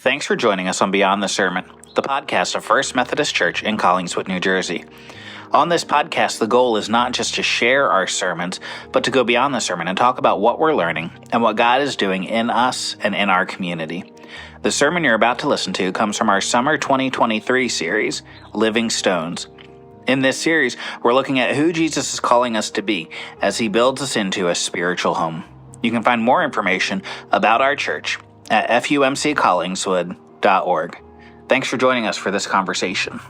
Thanks for joining us on Beyond the Sermon, the podcast of First Methodist Church in Collingswood, New Jersey. On this podcast, the goal is not just to share our sermons, but to go beyond the sermon and talk about what we're learning and what God is doing in us and in our community. The sermon you're about to listen to comes from our Summer 2023 series, Living Stones. In this series, we're looking at who Jesus is calling us to be as he builds us into a spiritual home. You can find more information about our church at fumccollingswood.org. Thanks for joining us for this conversation.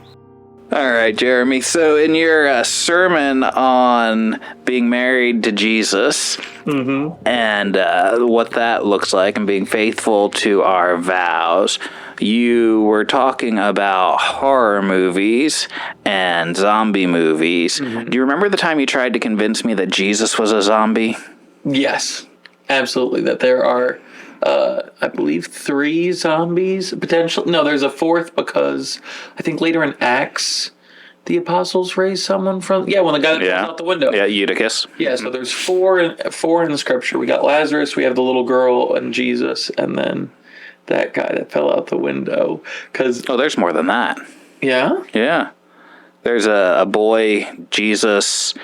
All right, Jeremy. So in your sermon on being married to Jesus and what that looks like and being faithful to our vows, you were talking about horror movies and zombie movies. Do you remember the time you tried to convince me that Jesus was a zombie? Yes, absolutely. That there are, I believe, 3 zombies potentially. No, there's a 4th because I think later in Acts, the apostles raised someone from. When the guy that falls out the window. Yeah, Eutychus. Yeah, so there's 4 in the scripture. We got Lazarus, we have the little girl, and Jesus, and then that guy that fell out the window. There's more than that. Yeah? Yeah. There's a boy Jesus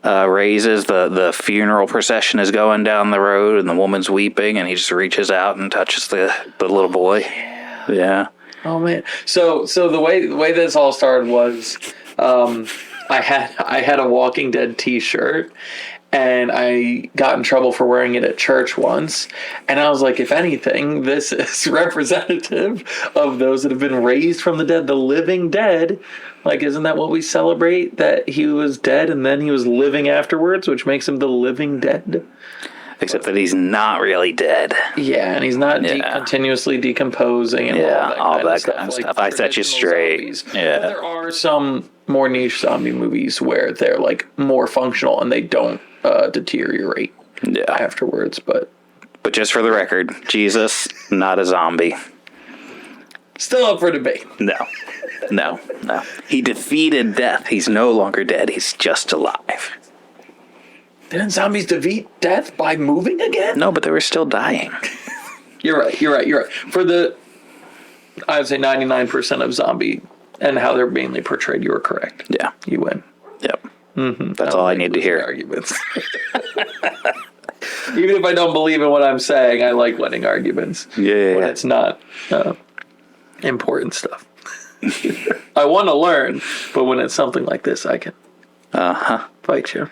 raises. The funeral procession is going down the road, and the woman's weeping, and he just reaches out and touches the little boy. Yeah. Oh man. So the way this all started was, I had a Walking Dead T-shirt, and I got in trouble for wearing it at church once. And I was like, if anything, this is representative of those that have been raised from the dead, the living dead. Like, isn't that what we celebrate? That he was dead and then he was living afterwards, which makes him the living dead. Except that he's not really dead. Yeah, and he's not continuously decomposing and all that kind of stuff. I set you straight. Zombies. Yeah. But there are some more niche zombie movies where they're like more functional and they don't deteriorate afterwards. But just for the record, Jesus, not a zombie. Still up for debate. No. He defeated death. He's no longer dead. He's just alive. Didn't zombies defeat death by moving again? No, but they were still dying. You're right. For I would say 99% of zombie and how they're mainly portrayed, you were correct. Yeah. You win. Yep. That's all I need to hear. Arguments. Even if I don't believe in what I'm saying, I like winning arguments. Yeah. When it's not important stuff. I want to learn, but when it's something like this, I can fight you.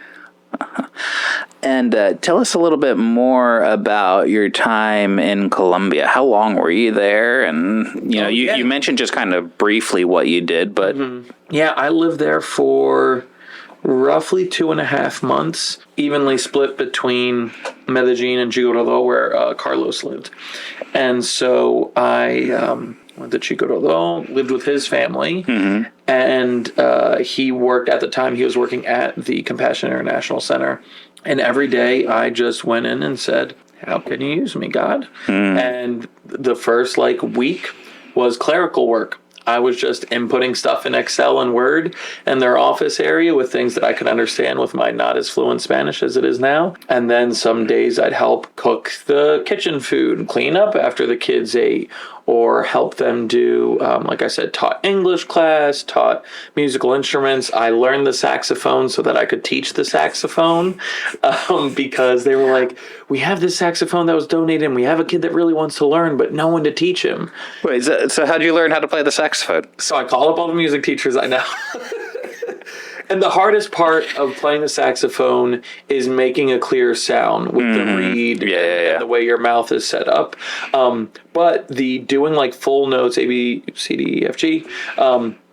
And tell us a little bit more about your time in Colombia. How long were you there? And you mentioned just kind of briefly what you did, but I lived there for roughly 2.5 months, evenly split between Medellin and Chicorodo, where Carlos lived. And so I went to Chicorodo, lived with his family, and he worked, at the time, he was working at the Compassion International Center. And every day I just went in and said, how can you use me, God? And the first week was clerical work. I was just inputting stuff in Excel and Word in their office area with things that I could understand with my not as fluent Spanish as it is now. And then some days I'd help cook the kitchen food and clean up after the kids ate, or help them do, like I said, taught English class, taught musical instruments. I learned the saxophone so that I could teach the saxophone because they were like, we have this saxophone that was donated and we have a kid that really wants to learn, but no one to teach him. Wait, so how'd you learn how to play the saxophone? So I call up all the music teachers I know. And the hardest part of playing the saxophone is making a clear sound with the reed and the way your mouth is set up. But the doing full notes, A, B, C, D, E, F, G,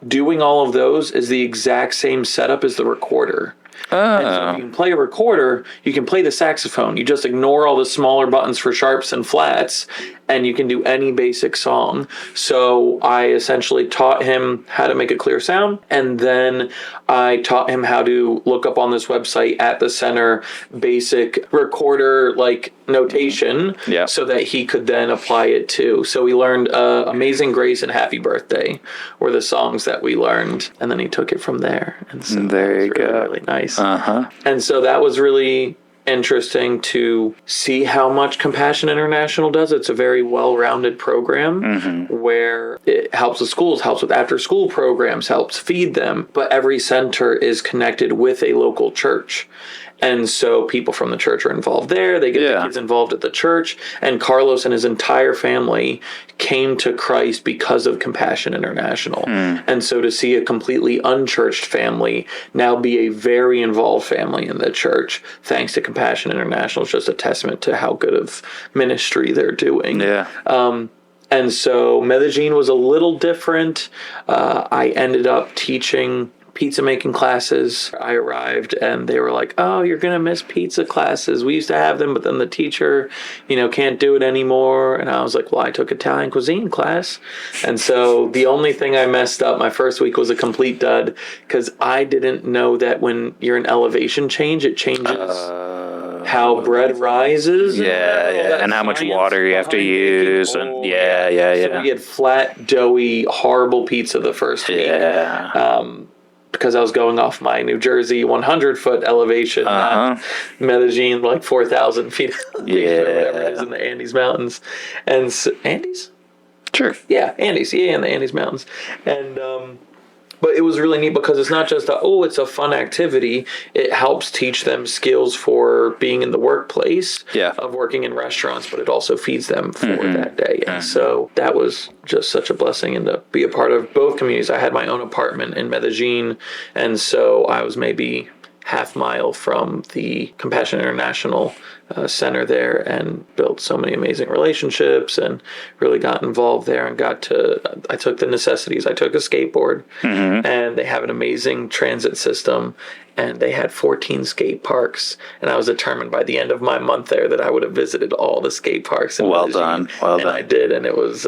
doing all of those is the exact same setup as the recorder. And so if you can play a recorder, you can play the saxophone. You just ignore all the smaller buttons for sharps and flats, and you can do any basic song. So I essentially taught him how to make a clear sound, and then I taught him how to look up on this website at the center basic recorder notation so that he could then apply it to. So we learned Amazing Grace and Happy Birthday were the songs that we learned, and then he took it from there. And so there you go. Really nice. And so that was really interesting to see how much Compassion International does. It's a very well-rounded program where it helps with schools, helps with after-school programs, helps feed them, but every center is connected with a local church. And so people from the church are involved there. They get the kids involved at the church. And Carlos and his entire family came to Christ because of Compassion International. And so to see a completely unchurched family now be a very involved family in the church, thanks to Compassion International, is just a testament to how good of ministry they're doing. And so Medellin was a little different. I ended up teaching pizza making classes. I arrived and they were like, oh, you're going to miss pizza classes. We used to have them, but then the teacher, can't do it anymore. And I was like, well, I took Italian cuisine class. And so the only thing I messed up my first week was a complete dud because I didn't know that when you're in elevation change, it changes how bread rises. And how much water you have to use. And So we had flat, doughy, horrible pizza the first week. Because I was going off my New Jersey 100-foot elevation, not Medellin, like 4,000 feet elevation or whatever it is in the Andes Mountains. And Andes? Sure. Yeah, Andes. Yeah, in the Andes Mountains. And but it was really neat because it's not just it's a fun activity. It helps teach them skills for being in the workplace, of working in restaurants, but it also feeds them for that day. And so that was just such a blessing, and to be a part of both communities. I had my own apartment in Medellin, and so I was maybe half-mile from the Compassion International center there, and built so many amazing relationships and really got involved there, and I took the necessities. I took a skateboard, and they have an amazing transit system, and they had 14 skate parks, and I was determined by the end of my month there that I would have visited all the skate parks. Well done. I did, and it was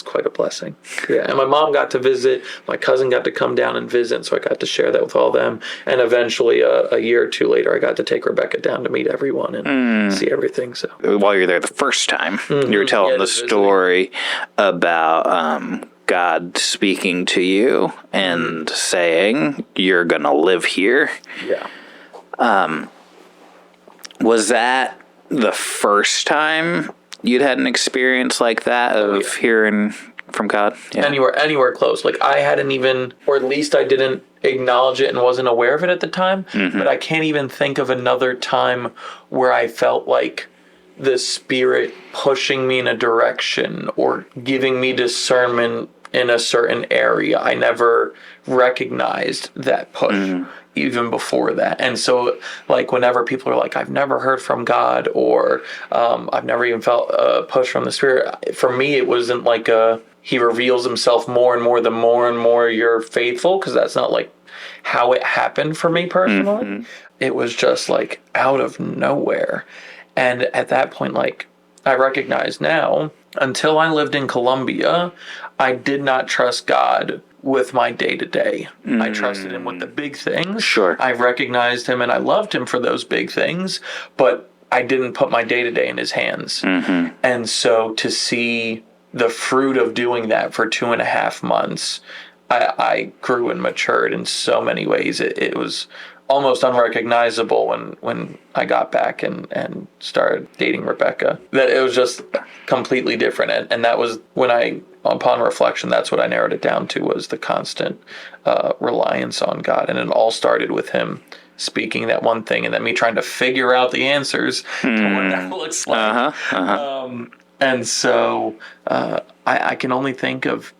quite a blessing. Yeah, and my mom got to visit. My cousin got to come down and visit, so I got to share that with all them. And eventually, a year or two later, I got to take Rebecca down to meet everyone and see everything. So while you're there the first time, you were telling the story about God speaking to you and saying, you're going to live here. Yeah. Was that the first time you'd had an experience like that of hearing from God? Yeah. Anywhere close. Like I hadn't even, or at least I didn't acknowledge it and wasn't aware of it at the time. But I can't even think of another time where I felt like the Spirit pushing me in a direction or giving me discernment in a certain area. I never recognized that push even before that. And so like whenever people are like, I've never heard from God, or I've never even felt a push from the Spirit, for me it wasn't like he reveals himself more and more the more and more you're faithful, because that's not like how it happened for me personally. It was just like out of nowhere. And at that point, like I recognize now, until I lived in Colombia, I did not trust God with my day-to-day. I trusted him with the big things. Sure. I recognized him and I loved him for those big things, but I didn't put my day-to-day in his hands. And so to see the fruit of doing that for 2.5 months, I grew and matured in so many ways. It was almost unrecognizable when I got back and started dating Rebecca. That it was just completely different. And that was when upon reflection, that's what I narrowed it down to, was the constant reliance on God. And it all started with him speaking that one thing and then me trying to figure out the answers to what that looks like. And so I can only think of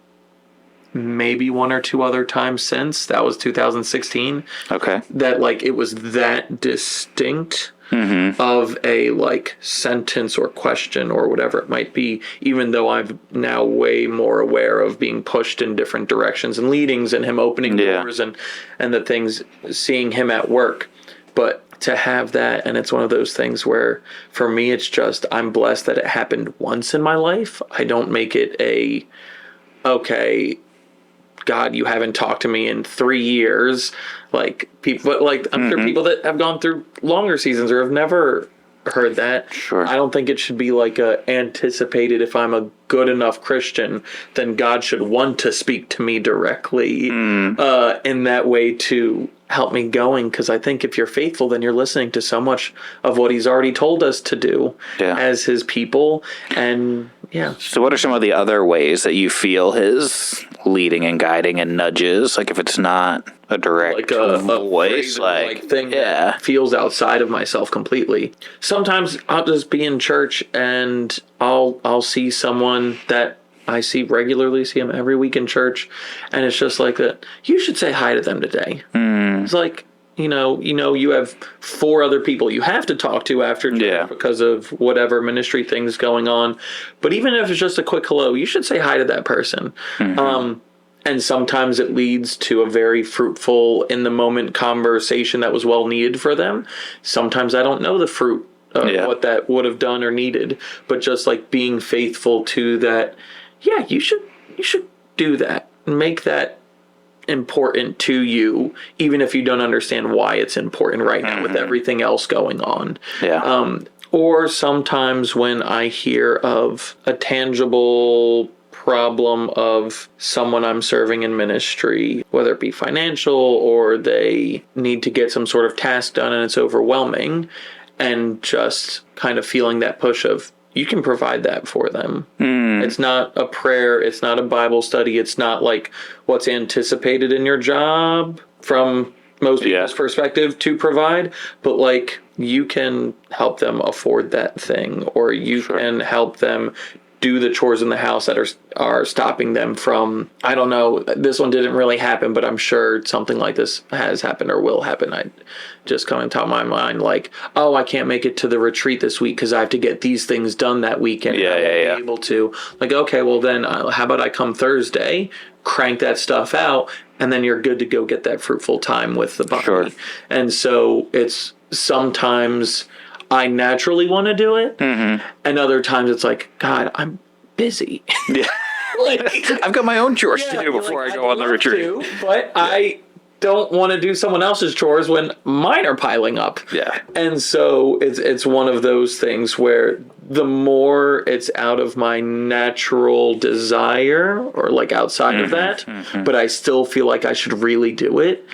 maybe one or two other times since. That was 2016. Okay. That like it was that distinct of a like sentence or question or whatever it might be, even though I'm now way more aware of being pushed in different directions and leadings and him opening doors and the things, seeing him at work. But to have that, and it's one of those things where for me it's just, I'm blessed that it happened once in my life. I don't make it okay, God, you haven't talked to me in 3 years. Like people, but like I'm sure people that have gone through longer seasons or have never heard that. Sure. I don't think it should be like anticipated if I'm a good enough Christian, then God should want to speak to me directly in that way to help me going. Because I think if you're faithful, then you're listening to so much of what he's already told us to do as his people. And So what are some of the other ways that you feel his leading and guiding and nudges? Like if it's not a direct like a voice, like thing that feels outside of myself completely. Sometimes I'll just be in church and I'll see someone that I see regularly, see them every week in church, and it's just like that. You should say hi to them today. It's like, you have 4 other people you have to talk to after church because of whatever ministry things going on. But even if it's just a quick hello, you should say hi to that person. And sometimes it leads to a very fruitful, in the moment conversation that was well needed for them. Sometimes I don't know the fruit of what that would have done or needed, but just like being faithful to that. Yeah, you should do that. Make that important to you, even if you don't understand why it's important right now with everything else going on. Or sometimes when I hear of a tangible problem of someone I'm serving in ministry, whether it be financial or they need to get some sort of task done and it's overwhelming, and just kind of feeling that push of, you can provide that for them. It's not a prayer. It's not a Bible study. It's not like what's anticipated in your job from most people's perspective to provide, but like you can help them afford that thing, or you can help them do the chores in the house that are stopping them from, I don't know, this one didn't really happen, but I'm sure something like this has happened or will happen. I just come into my mind like, oh, I can't make it to the retreat this week because I have to get these things done that weekend. I won't be able to. Like, okay, well then how about I come Thursday, crank that stuff out, and then you're good to go get that fruitful time with the body. And so it's sometimes I naturally want to do it, and other times it's like, God, I'm busy. I've got my own chores to do before I go on the retreat. But I don't want to do someone else's chores when mine are piling up. And so it's one of those things where the more it's out of my natural desire or like outside of that, but I still feel like I should really do it.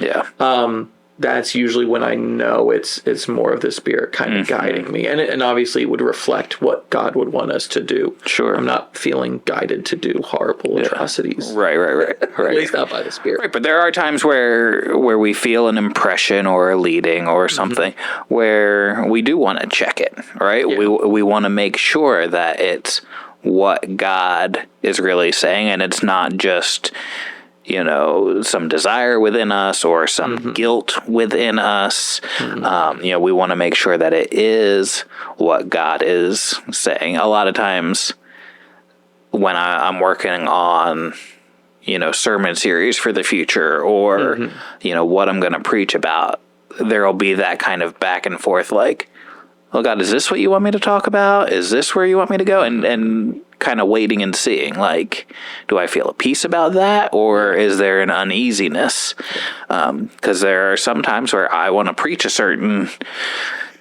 That's usually when I know it's more of the Spirit kind of guiding me. And obviously it would reflect what God would want us to do. I'm not feeling guided to do horrible atrocities. Right. At least not by the Spirit. Right, but there are times where we feel an impression or a leading or something where we do want to check it, right? We want to make sure that it's what God is really saying, and it's not just some desire within us or some guilt within us. We want to make sure that it is what God is saying. A lot of times when I'm working on, sermon series for the future or, what I'm going to preach about, there'll be that kind of back and forth like, oh God, is this what you want me to talk about? Is this where you want me to go? And kind of waiting and seeing, like, do I feel a peace about that, or is there an uneasiness? Because there are some times where I want to preach a certain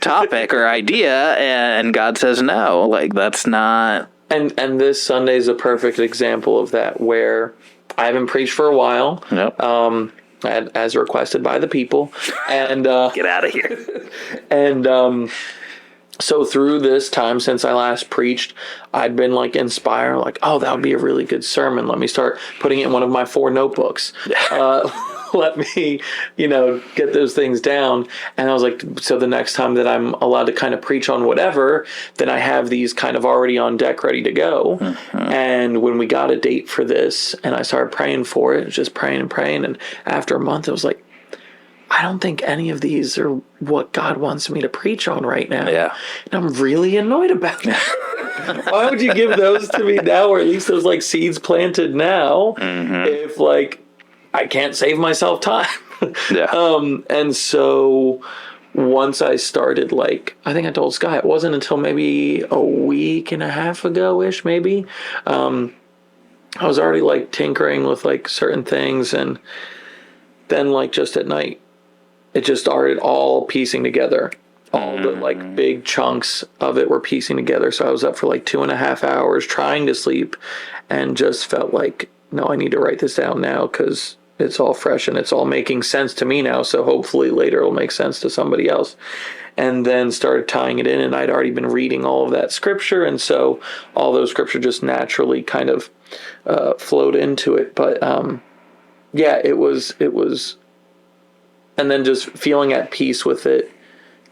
topic or idea, and God says no, like that's not. And this Sunday is a perfect example of that, where I haven't preached for a while. As requested by the people, and get out of here. And so through this time since I last preached, I'd been like inspired, like, oh, that would be a really good sermon. Let me start putting it in one of my 4 notebooks. Let me, get those things down. And I was like, so the next time that I'm allowed to kind of preach on whatever, then I have these kind of already on deck ready to go. And when we got a date for this and I started praying for it, just praying and praying. And after a month, it was like, I don't think any of these are what God wants me to preach on right now. And I'm really annoyed about that. Why would you give those to me now, or at least those like seeds planted now, if like I can't save myself time? And so once I started, like, I think I told Sky, it wasn't until maybe a week and a half ago-ish, maybe. I was already like tinkering with like certain things, and then like just at night, it just started all piecing together. all the like big chunks of it were piecing together. So I was up for like 2.5 hours trying to sleep and just felt like, no, I need to write this down now because it's all fresh and it's all making sense to me now. So hopefully later it'll make sense to somebody else. And then started tying it in, and I'd already been reading all of that scripture. And so all those scripture just naturally kind of flowed into it. But yeah, it was, and then just feeling at peace with it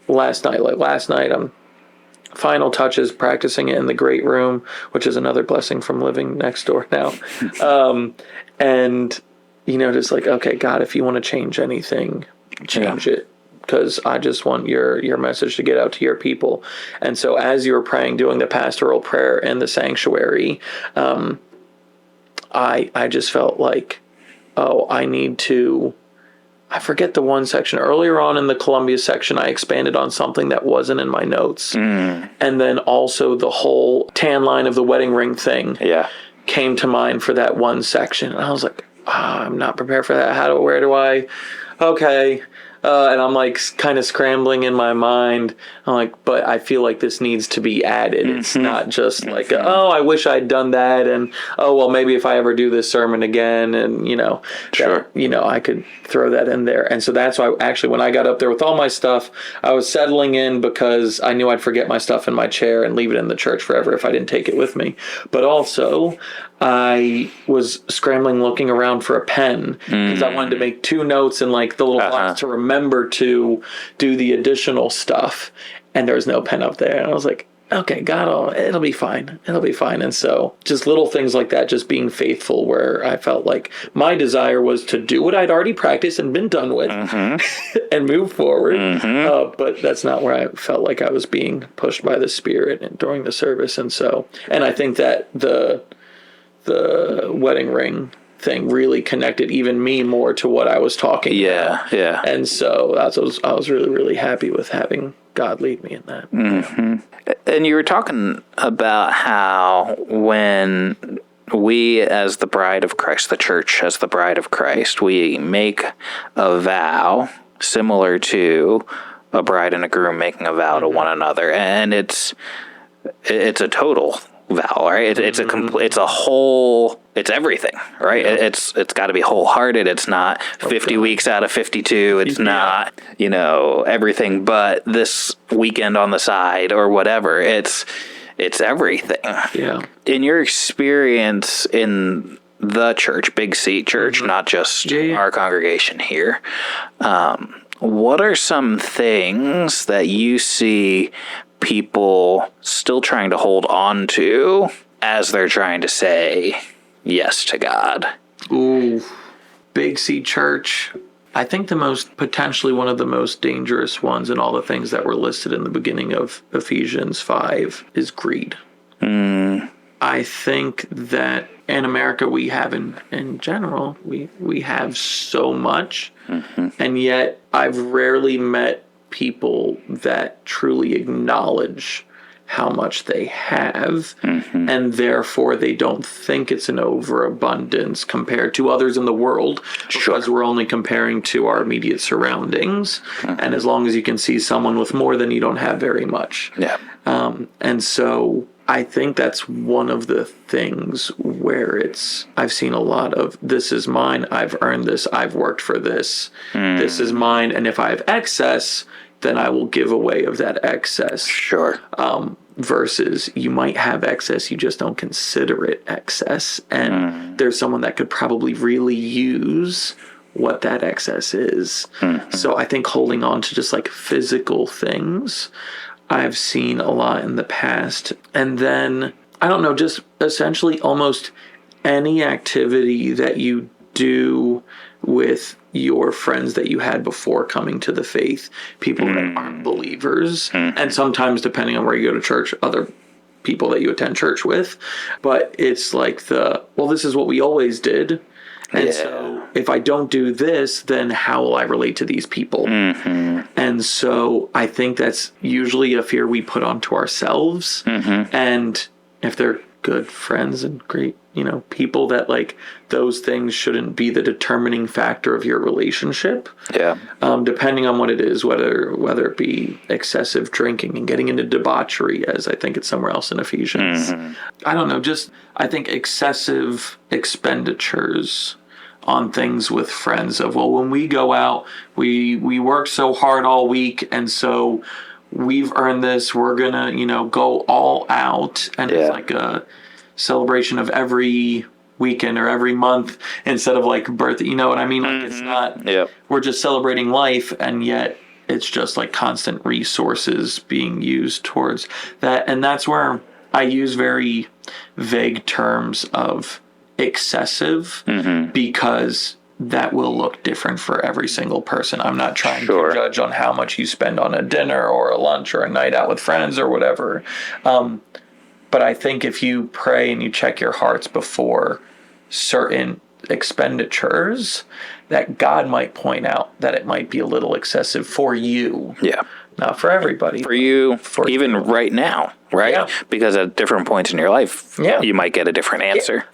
last night. Like last night, I'm final touches, practicing it in the great room, which is another blessing from living next door now. And, you know, just like, okay, God, if you want to change anything, change it. Because I just want your message to get out to your people. And so as you were praying, doing the pastoral prayer in the sanctuary, I just felt like, oh, I need to, I forget the one section. Earlier on in the Colombia section, I expanded on something that wasn't in my notes. And then also the whole tan line of the wedding ring thing came to mind for that one section. And I was like, I'm not prepared for that. Where do I, okay. And I'm like kind of scrambling in my mind. I'm like, but I feel like this needs to be added. It's not just like, oh, I wish I'd done that. And, oh, well, maybe if I ever do this sermon again and, you know, that, you know, I could throw that in there. And so that's why actually when I got up there with all my stuff, I was settling in because I knew I'd forget my stuff in my chair and leave it in the church forever if I didn't take it with me. But also I was scrambling, looking around for a pen because I wanted to make 2 notes and like the little blocks to remember to do the additional stuff. And there was no pen up there. And I was like, okay, God, it'll be fine. It'll be fine. And so just little things like that, just being faithful, where I felt like my desire was to do what I'd already practiced and been done with and move forward. But that's not where I felt like I was being pushed by the Spirit during the service. And so, and I think that the wedding ring thing really connected even me more to what I was talking about. And so I was really, really happy with having God lead me in that. And you were talking about how when we as the bride of Christ, the church as the bride of Christ, we make a vow similar to a bride and a groom making a vow to one another. And it's a total vow, right? It's a whole, it's everything, right? It's got to be wholehearted. It's not 50 weeks out of 52. It's not, you know, everything but this weekend on the side or whatever. It's everything. In your experience in the church, Big C Church, not just our congregation here, what are some things that you see people still trying to hold on to as they're trying to say yes to God? Ooh, Big C Church. I think potentially one of the most dangerous ones in all the things that were listed in the beginning of Ephesians 5 is greed. I think that in America we have in general, we have so much, and yet I've rarely met people that truly acknowledge how much they have, and therefore they don't think it's an overabundance compared to others in the world, because we're only comparing to our immediate surroundings. And as long as you can see someone with more, then you don't have very much. And so I think that's one of the things where I've seen a lot of, this is mine, I've earned this, I've worked for this, this is mine, and if I have excess, then I will give away of that excess. Versus you might have excess, you just don't consider it excess. And there's someone that could probably really use what that excess is. So I think holding on to just like physical things, I've seen a lot in the past. And then, I don't know, just essentially almost any activity that you do with your friends that you had before coming to the faith, people that aren't believers, and sometimes, depending on where you go to church, other people that you attend church with. But it's like this is what we always did. And so if I don't do this, then how will I relate to these people? And so I think that's usually a fear we put onto ourselves. And if they're good friends and great, people that like those things shouldn't be the determining factor of your relationship. Yeah. Depending on what it is, whether it be excessive drinking and getting into debauchery, as I think it's somewhere else in Ephesians. I don't know, I think excessive expenditures on things with friends of, well, when we go out, we work so hard all week, and so we've earned this, we're gonna, go all out, and it's like a celebration of every weekend or every month instead of like birthday, you know what I mean? Like it's not, we're just celebrating life, and yet it's just like constant resources being used towards that. And that's where I use very vague terms of excessive, because that will look different for every single person. I'm not trying to judge on how much you spend on a dinner or a lunch or a night out with friends or whatever. But I think if you pray and you check your hearts before certain expenditures, that God might point out that it might be a little excessive for you. Yeah. Not for everybody. For you, even right now, right? Yeah. Because at different points in your life, you might get a different answer.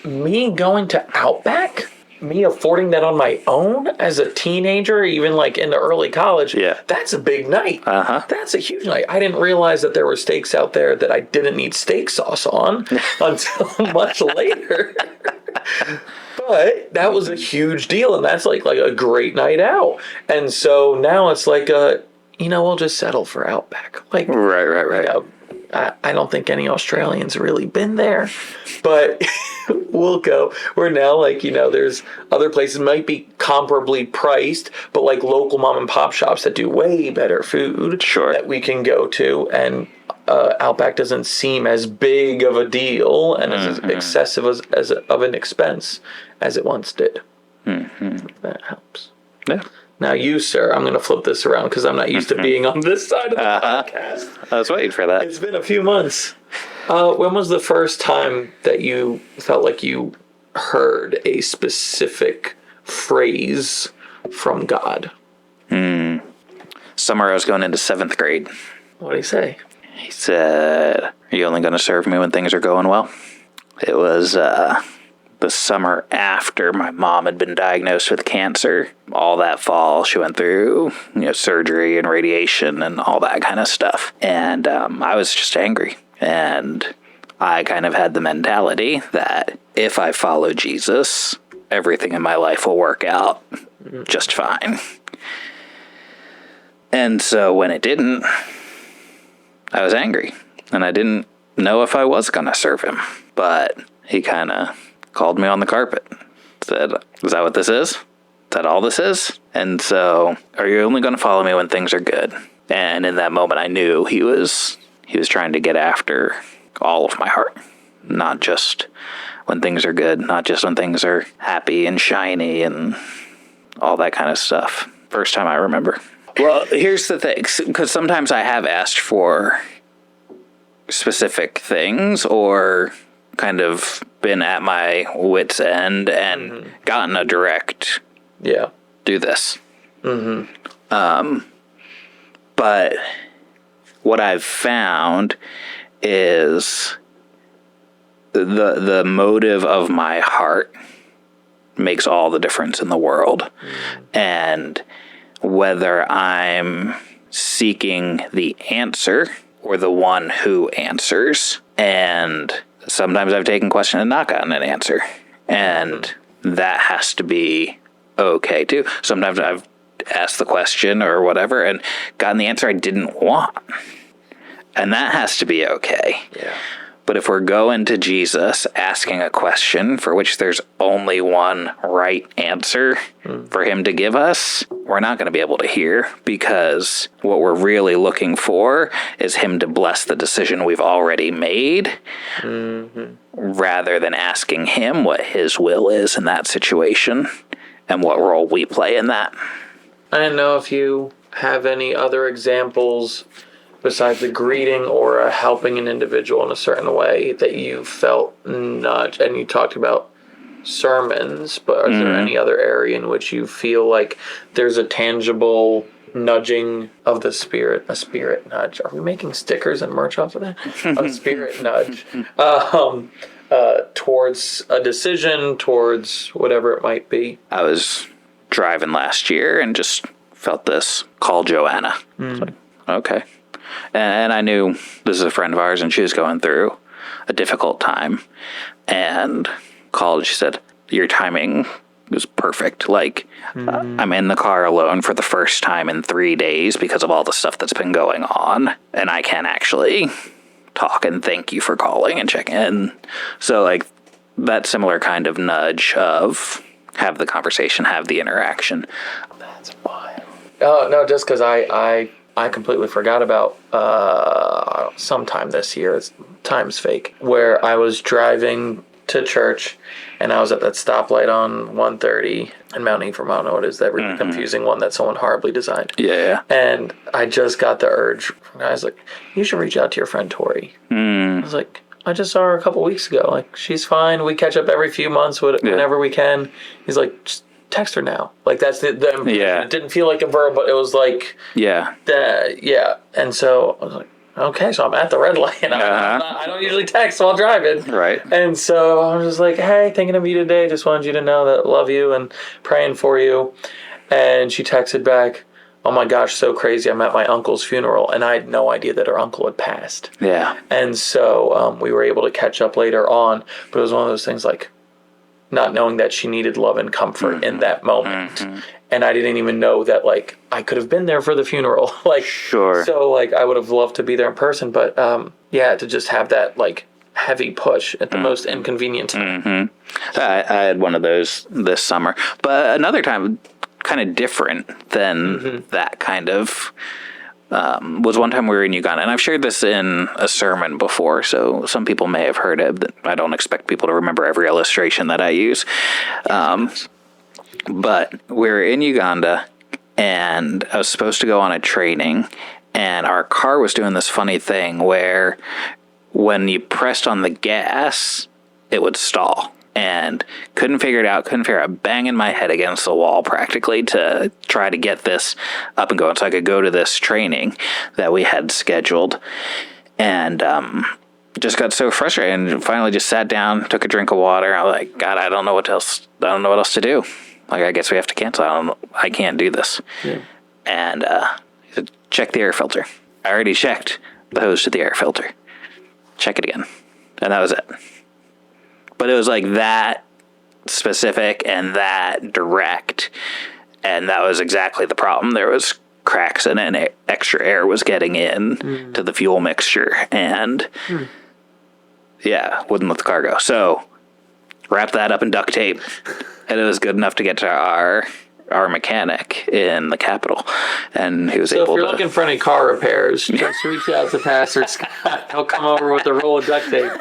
Me going to Outback, me affording that on my own as a teenager, even like in the early college, that's a big night. That's a huge night. I didn't realize that there were steaks out there that I didn't need steak sauce on until much later. But that was a huge deal, and that's like a great night out. And so now it's like we'll just settle for Outback. Like right. I don't think any Australians really been there, but we'll go. We're now like, there's other places might be comparably priced, but like local mom and pop shops that do way better food that we can go to. And Outback doesn't seem as big of a deal and as excessive as of an expense as it once did. That helps. Yeah. Now you, sir, I'm going to flip this around because I'm not used to being on this side of the podcast. I was waiting for that. It's been a few months. When was the first time that you felt like you heard a specific phrase from God? Summer I was going into 7th grade. What did he say? He said, "Are you only going to serve me when things are going well?" It was the summer after my mom had been diagnosed with cancer. All that fall, she went through, surgery and radiation and all that kind of stuff. And I was just angry. And I kind of had the mentality that if I follow Jesus, everything in my life will work out just fine. And so when it didn't, I was angry. And I didn't know if I was going to serve him. But he kind of called me on the carpet, said, "Is that what this is? Is that all this is? And so, are you only going to follow me when things are good?" And in that moment, I knew he was trying to get after all of my heart, not just when things are good, not just when things are happy and shiny and all that kind of stuff. First time I remember. Well, here's the thing, because sometimes I have asked for specific things or kind of been at my wit's end and gotten a direct do this. But what I've found is the motive of my heart makes all the difference in the world. And whether I'm seeking the answer or the one who answers, and sometimes I've taken question and not gotten an answer. And that has to be okay too. Sometimes I've asked the question or whatever and gotten the answer I didn't want. And that has to be okay. Yeah. But if we're going to Jesus asking a question for which there's only one right answer for him to give us, we're not going to be able to hear, because what we're really looking for is him to bless the decision we've already made, rather than asking him what his will is in that situation and what role we play in that. I don't know if you have any other examples besides a greeting or helping an individual in a certain way that you felt nudged. And you talked about sermons, but is there any other area in which you feel like there's a tangible nudging of the Spirit, a spirit nudge? Are we making stickers and merch off of that? A spirit nudge towards a decision, towards whatever it might be. I was driving last year and just felt this, call Joanna. It's like, okay. And I knew this is a friend of ours, and she was going through a difficult time. And called, she said, your timing was perfect. Like, I'm in the car alone for the first time in 3 days because of all the stuff that's been going on. And I can actually talk, and thank you for calling and checking in. So, like, that similar kind of nudge of have the conversation, have the interaction. That's wild. Oh, no, just because I completely forgot about sometime this year, time's fake, where I was driving to church, and I was at that stoplight on 130 in Mount Ephraim. I don't know what it is, that really confusing one that someone horribly designed. Yeah. And I just got the urge. I was like, you should reach out to your friend Tori. I was like, I just saw her a couple weeks ago. Like, she's fine. We catch up every few months whenever we can. He's like, just text her now. Like, that's the it didn't feel like a verb, but it was like, yeah. And so I was like, okay, so I'm at the red light, and I don't usually text while driving. Right. And so I was just like, hey, thinking of you today. Just wanted you to know that I love you and praying for you. And she texted back, oh my gosh, so crazy. I'm at my uncle's funeral, and I had no idea that her uncle had passed. Yeah. And so we were able to catch up later on, but it was one of those things like not knowing that she needed love and comfort in that moment. And I didn't even know that, like, I could have been there for the funeral. Like, sure. So, like, I would have loved to be there in person, but, to just have that, like, heavy push at the most inconvenient time. I had one of those this summer. But another time, kind of different than that kind of, was one time we were in Uganda. And I've shared this in a sermon before, so some people may have heard it. I don't expect people to remember every illustration that I use. But we were in Uganda, and I was supposed to go on a training, and our car was doing this funny thing where when you pressed on the gas, it would stall. And couldn't figure it out, banging my head against the wall practically to try to get this up and going so I could go to this training that we had scheduled. And just got so frustrated, and finally just sat down, took a drink of water. I was like, God, I don't know what else to do. Like, I guess we have to cancel. I can't do this. Yeah. And he said, check the air filter. I already checked the hose to the air filter. Check it again. And that was it. But it was like that specific and that direct. And that was exactly the problem. There was cracks in it, and extra air was getting in to the fuel mixture. And wouldn't let the car go. So wrap that up in duct tape. And it was good enough to get to our mechanic in the capital, and he was able to... So if you're looking for any car repairs, just reach out to Pastor Scott. He'll come over with a roll of duct tape,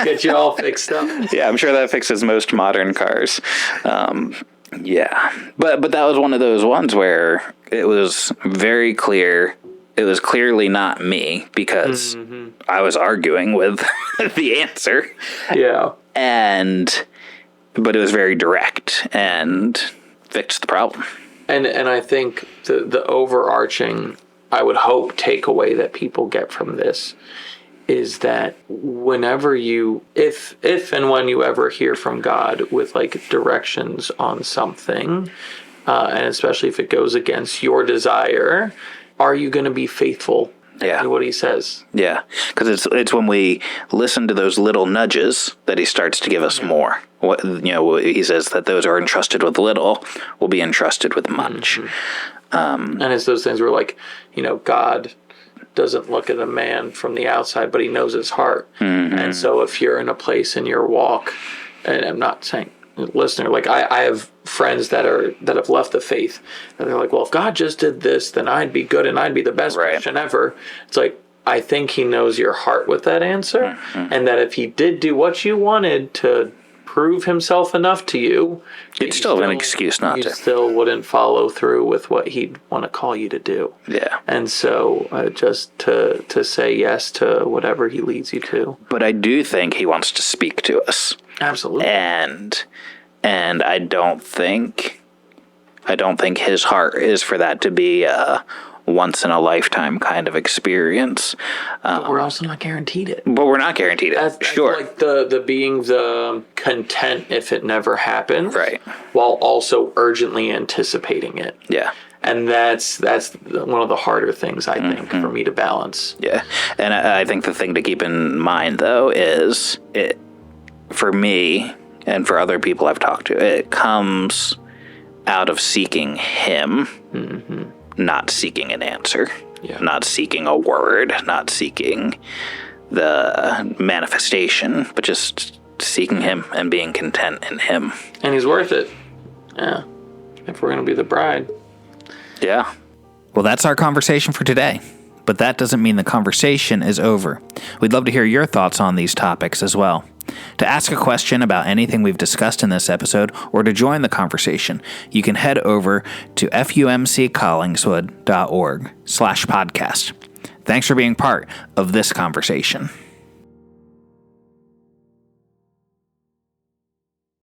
get you all fixed up. Yeah, I'm sure that fixes most modern cars. But that was one of those ones where it was very clear. It was clearly not me, because I was arguing with the answer. Yeah. But it was very direct and fixed the problem. And I think the overarching, I would hope, takeaway that people get from this is that whenever if and when you ever hear from God with, like, directions on something, and especially if it goes against your desire, are you going to be faithful to what he says? Yeah, because it's when we listen to those little nudges that he starts to give us more. He says that those who are entrusted with little will be entrusted with much. And it's those things where, like, God doesn't look at a man from the outside, but he knows his heart. And so if you're in a place in your walk, and I'm not saying listener, like, I have friends that have left the faith, and they're like, well, if God just did this, then I'd be good and I'd be the best Christian ever. It's like, I think he knows your heart with that answer, and that if he did do what you wanted to prove himself enough to you, it's still an excuse not to. You still wouldn't follow through with what he'd want to call you to do. Yeah. And so just to say yes to whatever he leads you to. But I do think he wants to speak to us. Absolutely. And I don't think his heart is for that to be once-in-a-lifetime kind of experience. But we're also not guaranteed it. But we're not guaranteed it. I Sure. feel like the being the content if it never happens, Right. while also urgently anticipating it. Yeah. And that's one of the harder things, I think, for me to balance. Yeah. And I think the thing to keep in mind, though, is for me and for other people I've talked to, it comes out of seeking him, not seeking an answer, not seeking a word, not seeking the manifestation, but just seeking him and being content in him. And he's worth it. Yeah. If we're going to be the bride. Yeah. Well, that's our conversation for today. But that doesn't mean the conversation is over. We'd love to hear your thoughts on these topics as well. To ask a question about anything we've discussed in this episode or to join the conversation, you can head over to fumccollingswood.org/podcast. Thanks for being part of this conversation.